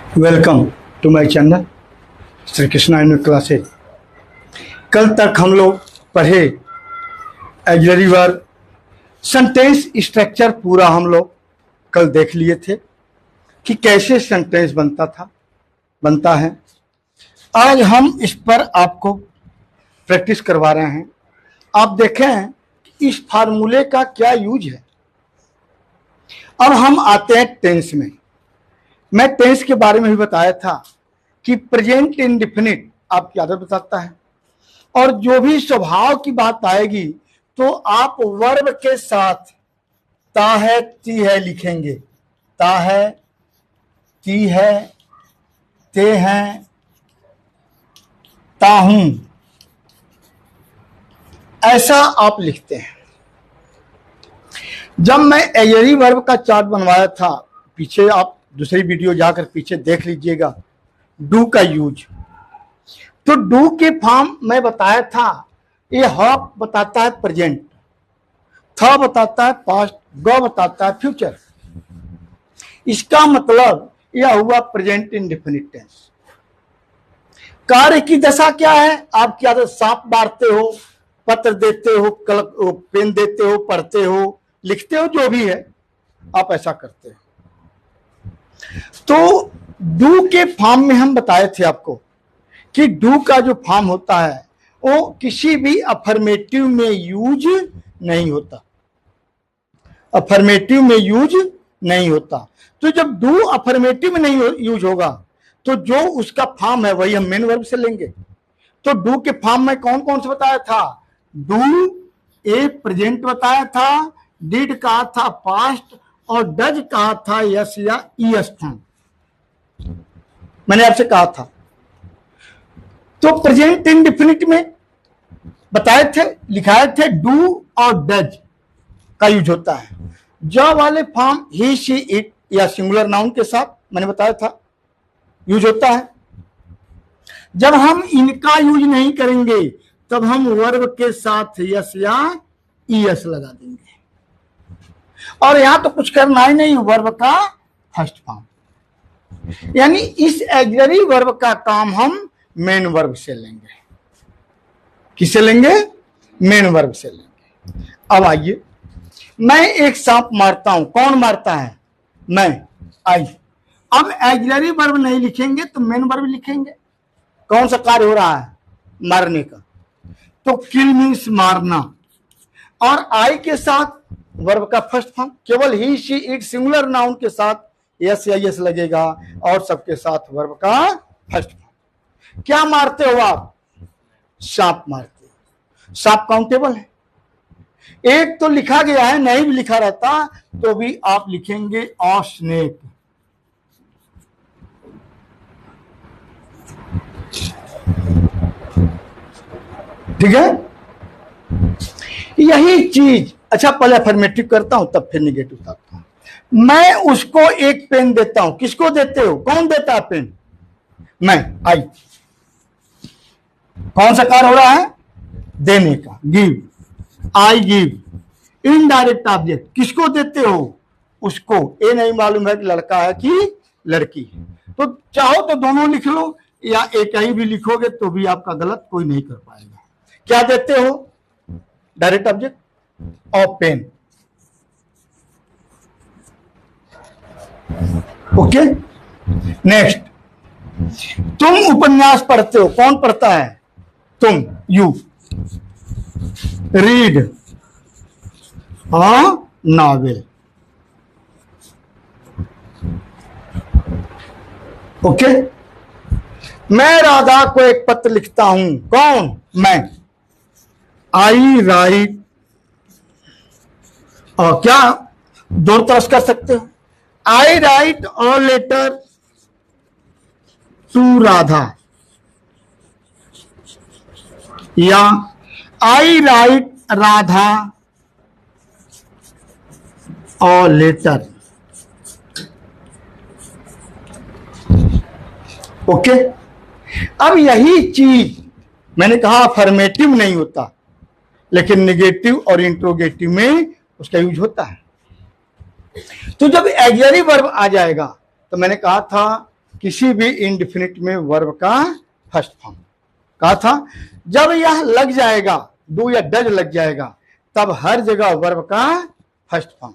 Welcome to my channel Shri Krishna in classes. कल तक हम लोग पढ़े ऑक्सिलरी वर्ब, सेंटेंस स्ट्रक्चर पूरा हम लोग कल देख लिए थे कि कैसे सेंटेंस बनता है। आज हम इस पर आपको प्रैक्टिस करवा रहे हैं। आप देखें कि इस फार्मूले का क्या यूज है। अब हम आते हैं टेंस में। मैं टेंस के बारे में भी बताया था कि प्रेजेंट इंडेफिनिट आपकी आदत बताता है, और जो भी स्वभाव की बात आएगी तो आप वर्ब के साथ ता है ती है लिखेंगे। ता है, ती है, ते हैं, ता हूं, ऐसा आप लिखते हैं। जब मैं ऑक्सिलरी वर्ब का चार्ट बनवाया था, पीछे आप दूसरी वीडियो जाकर पीछे देख लीजिएगा, डू का यूज। तो डू के फॉर्म मैं बताया था, ये ह बताता है प्रेजेंट, थ बताता है पास्ट, ग बताता है फ्यूचर। इसका मतलब यह हुआ प्रेजेंट इंडेफिनिट टेंस। कार्य की दशा क्या है? आपकी आदत सांप मारते हो, पत्र देते हो, पेन देते हो, पढ़ते हो, लिखते हो, जो भी है आप ऐसा करते हो। तो डू के फॉर्म में हम बताए थे आपको कि डू का जो फॉर्म होता है वो किसी भी अफर्मेटिव में यूज नहीं होता। अफर्मेटिव में यूज नहीं होता। तो जब डू अफर्मेटिव में नहीं यूज होगा तो जो उसका फॉर्म है वही हम मेन वर्ब से लेंगे। तो डू के फॉर्म में कौन कौन से बताया था? डू ए प्रेजेंट बताया था, डिड कहा था पास्ट, और डज कहा था यस या ईएस फॉर्म। मैंने आपसे कहा था। तो प्रेजेंट इंडेफिनिट में बताए थे, लिखाए थे डू और डज का यूज होता है। जब वाले फॉर्म ही शी इट या सिंगुलर नाउन के साथ मैंने बताया था यूज होता है। जब हम इनका यूज नहीं करेंगे तब हम वर्ब के साथ यस या ईएस लगा देंगे, और यहां तो कुछ करना ही नहीं, वर्ब का फर्स्ट फॉर्म। यानी इस ऑक्सिलरी वर्ब का काम हम मेन वर्ब से लेंगे। किससे लेंगे? मेन वर्ब से लेंगे। अब आइए, मैं एक सांप मारता हूं। कौन मारता है? मैं, आई। अब ऑक्सिलरी वर्ब नहीं लिखेंगे तो मेन वर्ब लिखेंगे। कौन सा कार्य हो रहा है? मारने का। तो किल मीन्स मारना, और आई के साथ वर्ब का फर्स्ट फॉर्म। केवल ही शी इट सिंगुलर नाउन के साथ यस या यस लगेगा, और सबके साथ वर्ब का फर्स्ट फॉर्म। क्या मारते हो आप? सांप मारते हो। सांप काउंटेबल है। एक तो लिखा गया है, नहीं भी लिखा रहता तो भी आप लिखेंगे अ स्नेक। ठीक है, यही चीज। अच्छा, पहले अफर्मेटिव करता हूं तब फिर निगेटिव उतारता हूं। मैं उसको एक पेन देता हूं। किसको देते हो? कौन देता है पेन? मैं, आई। कौन सा कार्य हो रहा है? देने का, give. I give. Indirect object. किसको देते हो? उसको। ये नहीं मालूम है कि लड़का है कि लड़की है, तो चाहो तो दोनों लिख लो, या एक ही भी लिखोगे तो भी आपका गलत कोई नहीं कर पाएगा। क्या देते हो? डायरेक्ट ऑब्जेक्ट और पेन। Okay, next. तुम उपन्यास पढ़ते हो। कौन पढ़ता है? तुम, you. Read a novel. Okay, मैं राधा को एक पत्र लिखता हूं। कौन? मैं, आई राइट। और क्या दो तरह कर सकते हो? I write a letter to Radha, या I write Radha a letter. Okay, अब यही चीज मैंने कहा अफर्मेटिव नहीं होता, लेकिन नेगेटिव और इंट्रोगेटिव में उसका यूज होता है। तो जब ऑक्सिलरी वर्ब आ जाएगा तो मैंने कहा था किसी भी इंडेफिनिट में वर्ब का फर्स्ट फॉर्म। कहा था जब यह लग जाएगा, डू या डज लग जाएगा, तब हर जगह वर्ब का फर्स्ट फॉर्म,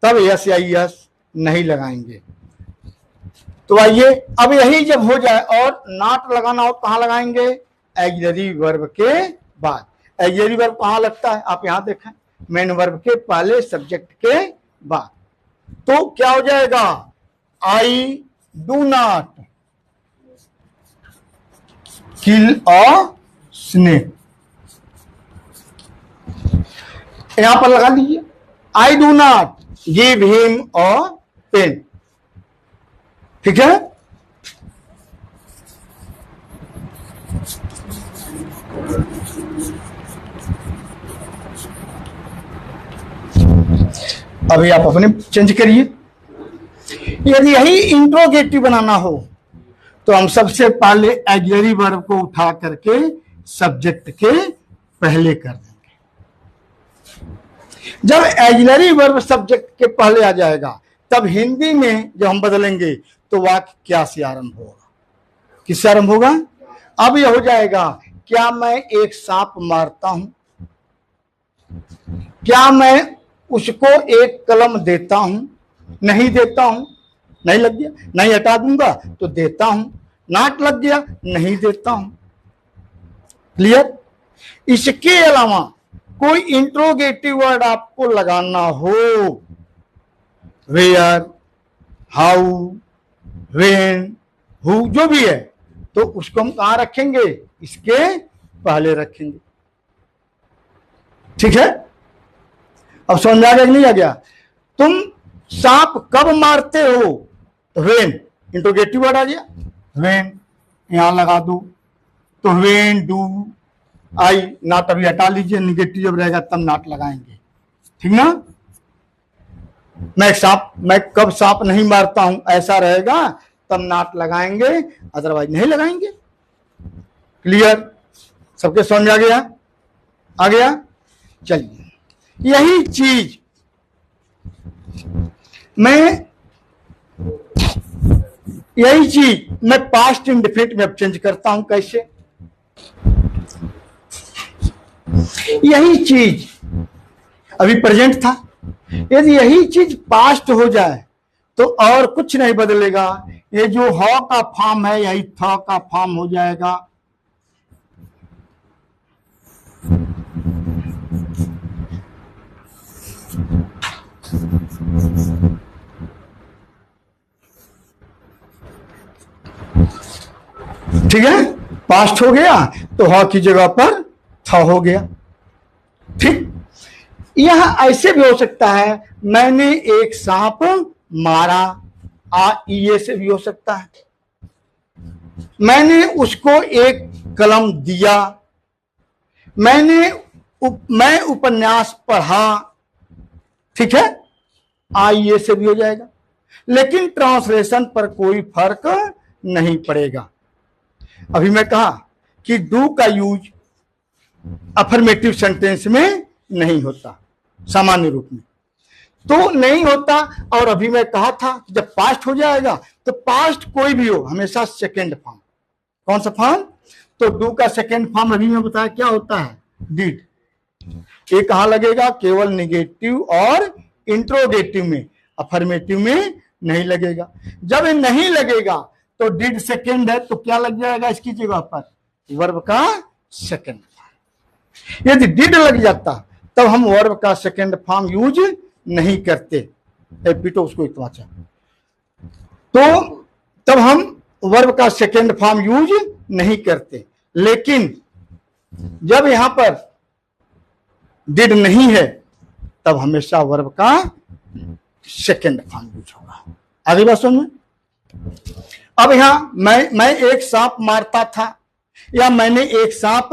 तब यस या यस नहीं लगाएंगे। तो आइए अब यही जब हो जाए और नॉट लगाना हो कहां लगाएंगे? ऑक्सिलरी वर्ब के बाद। ऑक्सिलरी वर्ब कहां लगता है? आप यहां देखें, मेन वर्ब के पहले, सब्जेक्ट के बाद। तो क्या हो जाएगा? I do not kill a snake. यहां पर लगा लीजिए, I do not give him a pen. ठीक है? अभी आप अपने चेंज करिए। यदि यही इंट्रोगेटिव बनाना हो तो हम सबसे पहले ऑक्सिलरी वर्ब को उठा करके सब्जेक्ट के पहले कर देंगे। जब ऑक्सिलरी वर्ब सब्जेक्ट के पहले आ जाएगा तब हिंदी में जब हम बदलेंगे तो वाक्य क्या से आरंभ होगा? किससे आरंभ होगा? अब यह हो जाएगा, क्या मैं एक सांप मारता हूं? क्या मैं उसको एक कलम देता हूं? नहीं देता हूं, नहीं लग गया, नहीं हटा दूंगा तो देता हूं। नॉट लग गया, नहीं देता हूं। क्लियर? इसके अलावा कोई इंट्रोगेटिव वर्ड आपको लगाना हो, वेयर, हाउ, व्हेन, हु, जो भी है, तो उसको हम कहां रखेंगे? इसके पहले रखेंगे। ठीक है? अब समझ आ गया नहीं आ गया? तुम सांप कब मारते हो? तो व्हेन, इंट्रोगेटिव वर्ड आ गया, व्हेन यहां लगा दो, तो व्हेन डू आई। नॉट अभी हटा लीजिए, निगेटिव जब रहेगा तब नॉट लगाएंगे। ठीक ना? मैं कब सांप नहीं मारता हूं, ऐसा रहेगा तब नॉट लगाएंगे, अदरवाइज नहीं लगाएंगे। क्लियर? सबके समझ आ गया? आ गया? चलिए, यही चीज मैं पास्ट इंडेफिनिट में अब चेंज करता हूं। कैसे? यही चीज अभी प्रेजेंट था, यदि यही चीज पास्ट हो जाए तो और कुछ नहीं बदलेगा। ये जो ह का फॉर्म है यही थ का फॉर्म हो जाएगा। ठीक है? पास्ट हो गया तो ह की जगह पर थ हो गया। ठीक? यह ऐसे भी हो सकता है, मैंने एक सांप मारा, ये से भी हो सकता है। मैंने उसको एक कलम दिया, मैं उपन्यास पढ़ा। ठीक है? ये से भी हो जाएगा, लेकिन ट्रांसलेशन पर कोई फर्क नहीं पड़ेगा। अभी मैं कहा कि डू का यूज अफर्मेटिव सेंटेंस में नहीं होता सामान्य रूप में, तो नहीं होता। और अभी मैं कहा था कि जब पास्ट हो जाएगा तो पास्ट कोई भी हो हमेशा सेकेंड फॉर्म। कौन सा फॉर्म? तो डू का सेकेंड फॉर्म अभी मैं बताया क्या होता है? डिड। ये कहां लगेगा? केवल निगेटिव और इंट्रोगेटिव में, अफर्मेटिव में नहीं लगेगा। जब ये नहीं लगेगा तो डिड सेकेंड है तो क्या लग जाएगा इसकी जगह पर? वर्ब का सेकेंड फॉर्म। यदि डिड लग जाता तब हम वर्ब का सेकेंड फॉर्म यूज नहीं करते। पीटो उसको एक वाचा। तो तब हम वर्ब का सेकेंड फॉर्म यूज नहीं करते, लेकिन जब यहां पर डिड नहीं है तब हमेशा वर्ब का सेकेंड फॉर्म यूज होगा। आगे बात समझ। अब यहां मैं एक सांप मारता था या मैंने एक सांप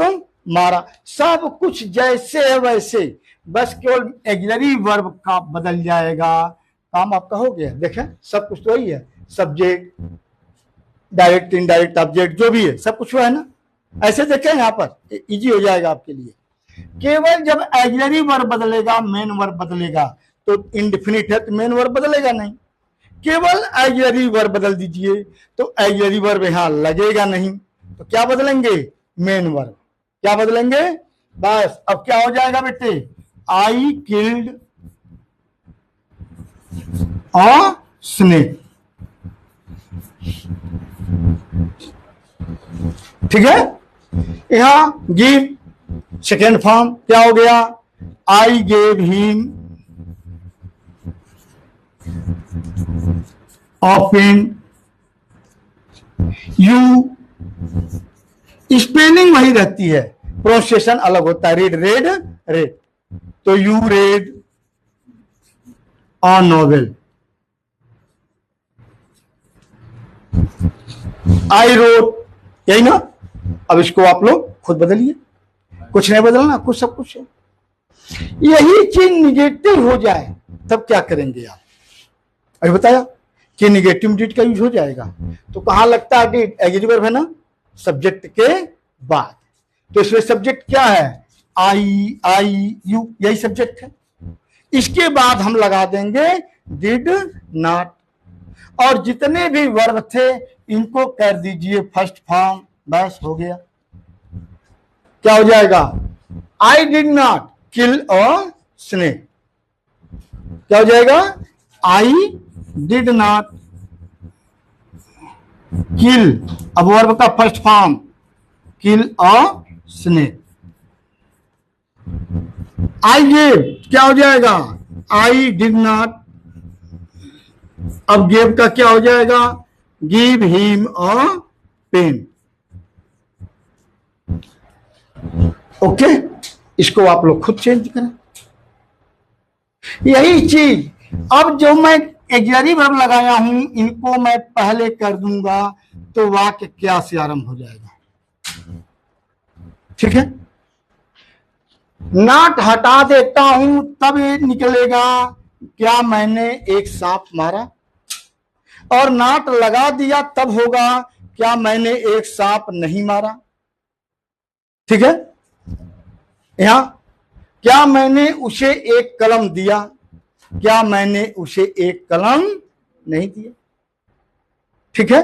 मारा, सब कुछ जैसे है वैसे, बस केवल ऑक्सिलरी वर्ब का बदल जाएगा। काम आपका हो गया। देखें सब कुछ तो वही है, सब्जेक्ट, डायरेक्ट, इनडायरेक्ट, ऑब्जेक्ट, जो भी है सब कुछ हुआ है ना। ऐसे देखें यहां पर इजी हो जाएगा आपके लिए। केवल जब ऑक्सिलरी वर्ब बदलेगा, मेन वर्ब बदलेगा, तो इंडेफिनिट है तो मेन वर्ब बदलेगा नहीं। केवल ऑक्सिलरी वर्ब बदल दीजिए, तो ऑक्सिलरी वर्ब यहां लगेगा नहीं, तो क्या बदलेंगे, मेन वर्ब। क्या बदलेंगे, बस अब क्या हो जाएगा बेटे, आई किल्ड अ स्नेक। ठीक है, यहां गिव सेकेंड फॉर्म क्या हो गया, I gave him a pen. You spelling वही रहती है, प्रोनाउंसिएशन अलग होता है, रीड रेड रेड, तो you read a novel. I wrote, यही ना। अब इसको आप लोग खुद बदलिए, कुछ नहीं बदलना, कुछ सब कुछ है। यही चीज निगेटिव हो जाए तब क्या करेंगे आप, अभी बताया कि निगेटिव डिड का यूज हो जाएगा, तो कहां लगता है डिड, एग्रीगेटिव वर्ब है ना, सब्जेक्ट के बाद। तो इसमें सब्जेक्ट क्या है, आई यू, यही सब्जेक्ट है। इसके बाद हम लगा देंगे डिड नॉट, और जितने भी वर्ब थे इनको कर दीजिए फर्स्ट फॉर्म, बस हो गया। क्या हो जाएगा, I did not kill a snake. क्या हो जाएगा, आई डिड नॉट किल, अब वर्ब का first form, kill a snake. I gave, क्या हो जाएगा, आई डिड नॉट, अब गेव का क्या हो जाएगा, give him a pen. Okay, इसको आप लोग खुद चेंज करें। यही चीज अब जो मैं ऑक्सिलरी वर्ब लगाया हूं, इनको मैं पहले कर दूंगा तो वाक्य क्या से आरंभ हो जाएगा। ठीक है, नाट हटा देता हूं तब ये निकलेगा, क्या मैंने एक सांप मारा, और नाट लगा दिया तब होगा, क्या मैंने एक सांप नहीं मारा। ठीक है, यहां क्या मैंने उसे एक कलम दिया, क्या मैंने उसे एक कलम नहीं दिया। ठीक है,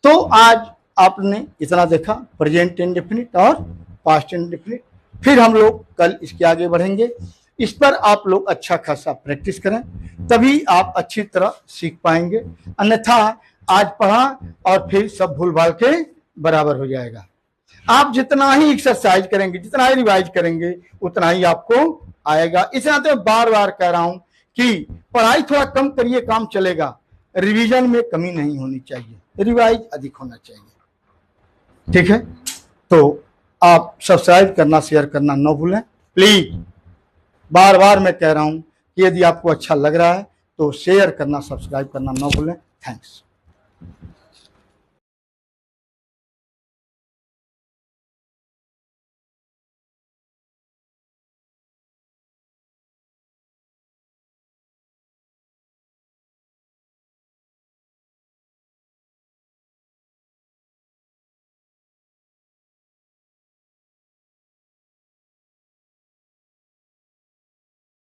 तो आज आपने इतना देखा, प्रेजेंट इंडेफिनिट और पास्ट इंडेफिनिट। फिर हम लोग कल इसके आगे बढ़ेंगे। इस पर आप लोग अच्छा खासा प्रैक्टिस करें, तभी आप अच्छी तरह सीख पाएंगे, अन्यथा आज पढ़ा और फिर सब भूल भाल के बराबर हो जाएगा। आप जितना ही एक्सरसाइज करेंगे, जितना ही रिवाइज करेंगे, उतना ही आपको आएगा। इसलिए तो बार बार कह रहा हूं कि पढ़ाई थोड़ा कम करिए, काम चलेगा, रिवीजन में कमी नहीं होनी चाहिए, रिवाइज अधिक होना चाहिए। ठीक है, तो आप सब्सक्राइब करना, शेयर करना न भूलें प्लीज। बार बार मैं कह रहा हूं कि यदि आपको अच्छा लग रहा है तो शेयर करना, सब्सक्राइब करना न भूलें। थैंक्स।